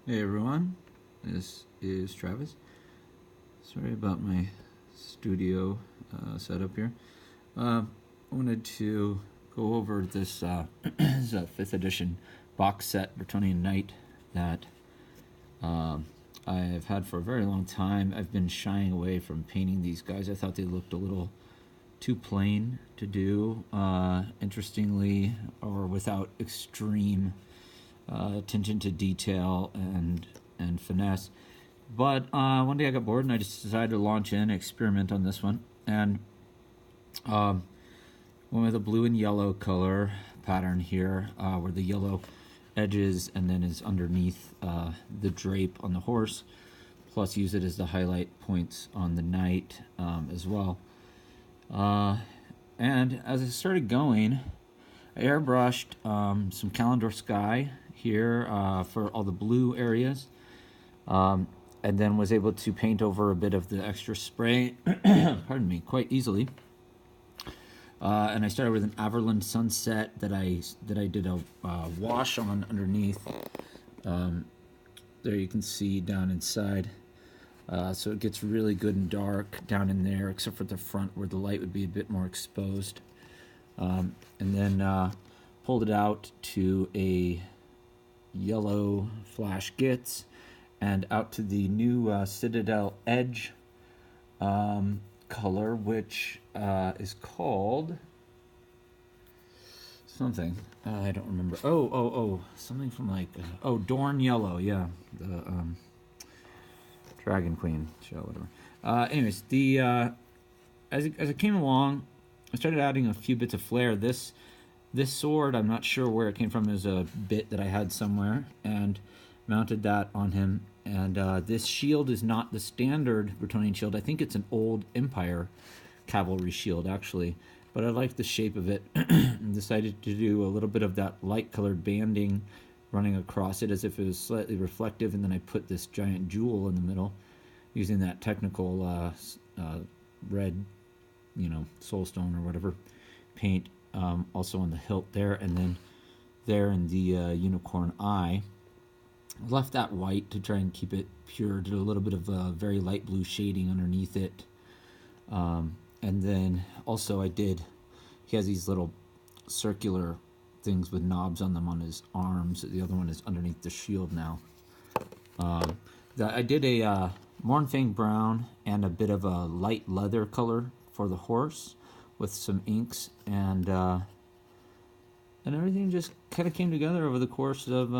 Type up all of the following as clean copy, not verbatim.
Hey everyone, this is Travis. Sorry about my studio setup here. I wanted to go over this, this 5th edition box set Bretonnian Knight that I've had for a very long time. I've been shying away from painting these guys. I thought they looked a little too plain to do, interestingly, or without extreme attention to detail and finesse. But one day I got bored and I just decided to launch in and experiment on this one. And went with a blue and yellow color pattern here, where the yellow edges and then is underneath the drape on the horse. Plus use it as the highlight points on the knight as well. And as I started going, I airbrushed some Calendar Sky here for all the blue areas, and then was able to paint over a bit of the extra spray, pardon me, quite easily. And I started with an Averland Sunset that I did a wash on underneath. There you can see down inside. So it gets really good and dark down in there, except for the front where the light would be a bit more exposed. And then pulled it out to a yellow flash Gits and out to the new Citadel Edge color, which is called something. I don't remember. Oh, something from like, Dorn Yellow, yeah. The Dragon Queen show, whatever. Anyways, the as it came along, I started adding a few bits of flair. This sword, I'm not sure where it came from. It was a bit that I had somewhere, and mounted that on him. And this shield is not the standard Bretonnian shield. I think it's an old Empire cavalry shield, actually. But I like the shape of it, and decided to do a little bit of that light-colored banding running across it as if it was slightly reflective, and then I put this giant jewel in the middle using that technical red, soulstone or whatever paint, also on the hilt there, and then there in the unicorn eye. Left that white to try and keep it pure, did a little bit of very light blue shading underneath it, and then also he has these little circular things with knobs on them on his arms. The other one is underneath the shield now. I did a Mornfang brown and a bit of a light leather color for the horse with some inks, and everything just kind of came together over the course of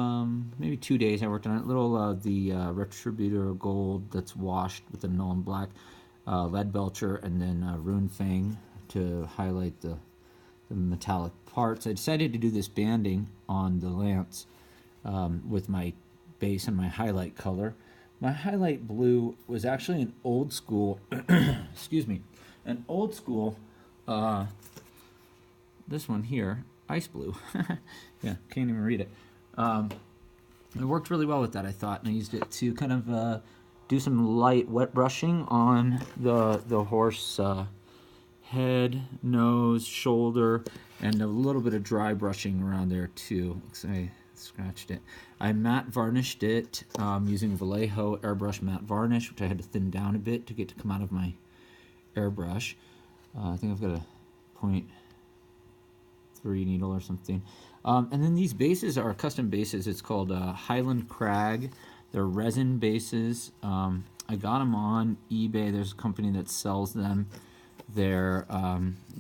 maybe 2 days. I worked on it. The Retributor Gold that's washed with the Null and Black, Lead Belcher, and then Rune Fang to highlight the metallic parts. I decided to do this banding on the lance with my base and my highlight color. My highlight blue was actually an old school, excuse me, an old school, this one here, ice blue. Yeah, can't even read it. It worked really well with that, I thought, and I used it to kind of do some light wet brushing on the horse head, nose, shoulder, and a little bit of dry brushing around there too. I scratched it. I matte varnished it using Vallejo airbrush matte varnish, which I had to thin down a bit to get to come out of my airbrush. I think I've got a 0.3 needle or something. And then these bases are custom bases. It's called Highland crag. They're resin bases. I got them on eBay. There's a company that sells them. This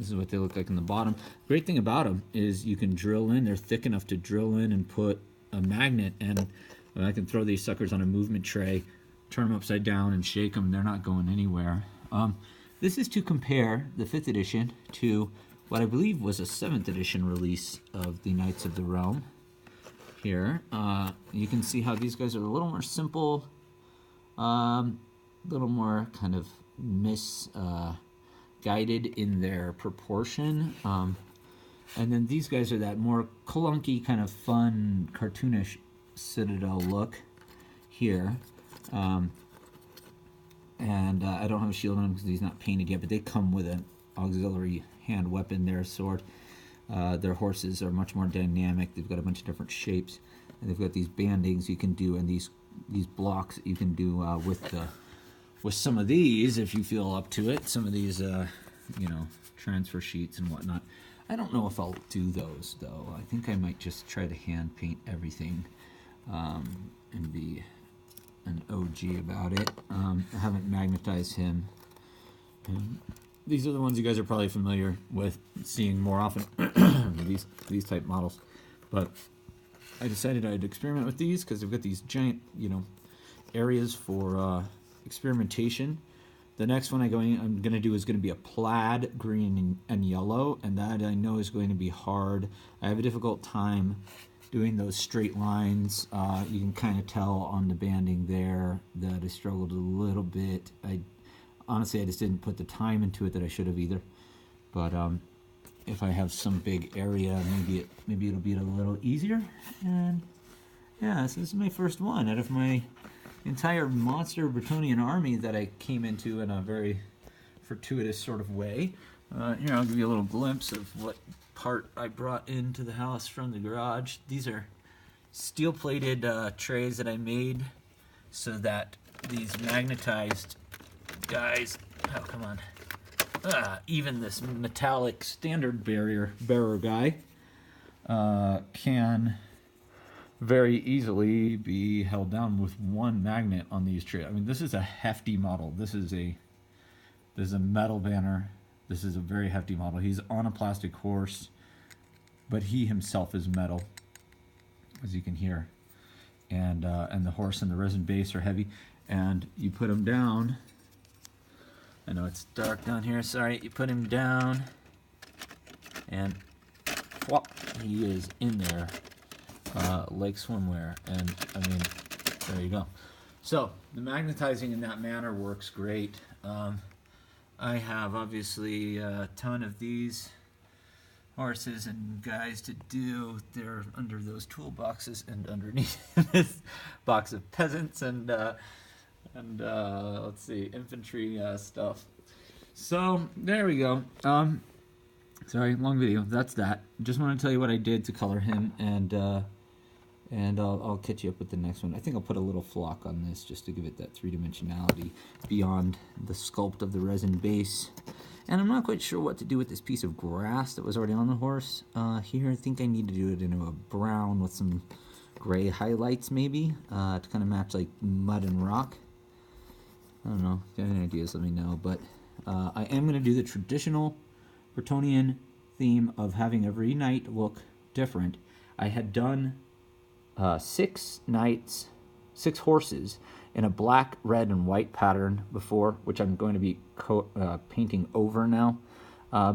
is what they look like in the bottom. Great thing about them is you can drill in. They're thick enough to drill in and put a magnet, and I can throw these suckers on a movement tray, turn them upside down and shake them. They're not going anywhere. This is to compare the 5th edition to what I believe was a 7th edition release of the Knights of the Realm. Here, you can see how these guys are a little more simple, a little more kind of guided in their proportion, and then these guys are that more clunky, kind of fun, cartoonish Citadel look here. And I don't have a shield on him because he's not painted yet, but they come with an auxiliary hand weapon, their sword. Their horses are much more dynamic. They've got a bunch of different shapes, and they've got these bandings you can do, and these these blocks that you can do with some of these if you feel up to it. Some of these, you know, transfer sheets and whatnot. I don't know if I'll do those though. I think I might just try to hand paint everything and be an OG about it. I haven't magnetized him. These are the ones you guys are probably familiar with seeing more often, these type models. But I decided I'd experiment with these because they've got these giant, you know, areas for experimentation. The next one I'm going to do is going to be a plaid green and yellow, and that I know is going to be hard. I have a difficult time doing those straight lines. You can kind of tell on the banding there that I struggled a little bit. Honestly, I just didn't put the time into it that I should have either. But if I have some big area, maybe it'll be a little easier. And yeah, so this is my first one out of my entire monster Bretonnian army that I came into in a very fortuitous sort of way. Here, I'll give you a little glimpse of what part I brought into the house from the garage. These are steel-plated trays that I made so that these magnetized guys, oh come on, even this metallic standard bearer guy can very easily be held down with one magnet on these trays. I mean, this is a hefty model. This is a metal banner. This is a very hefty model. He's on a plastic horse, but he himself is metal, as you can hear. And the horse and the resin base are heavy. And you put him down. I know it's dark down here. Sorry. You put him down, and whop, he is in there like swimwear. And I mean, there you go. So the magnetizing in that manner works great. I have obviously a ton of these horses and guys to do. They're under those toolboxes and underneath this box of peasants and let's see, infantry stuff. So there we go. Sorry, long video. That's that. Just want to tell you what I did to color him, and I'll catch you up with the next one. I think I'll put a little flock on this just to give it that three-dimensionality beyond the sculpt of the resin base. And I'm not quite sure what to do with this piece of grass that was already on the horse. Here, I think I need to do it into a brown with some gray highlights maybe to kind of match like mud and rock. I don't know. If you have any ideas, let me know. But I am going to do the traditional Bretonnian theme of having every knight look different. I had done 6 knights, 6 horses in a black, red, and white pattern before, which I'm going to be painting over now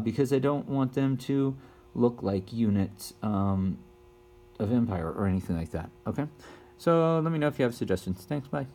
because I don't want them to look like units of Empire or anything like that. Okay? So let me know if you have suggestions. Thanks, bye.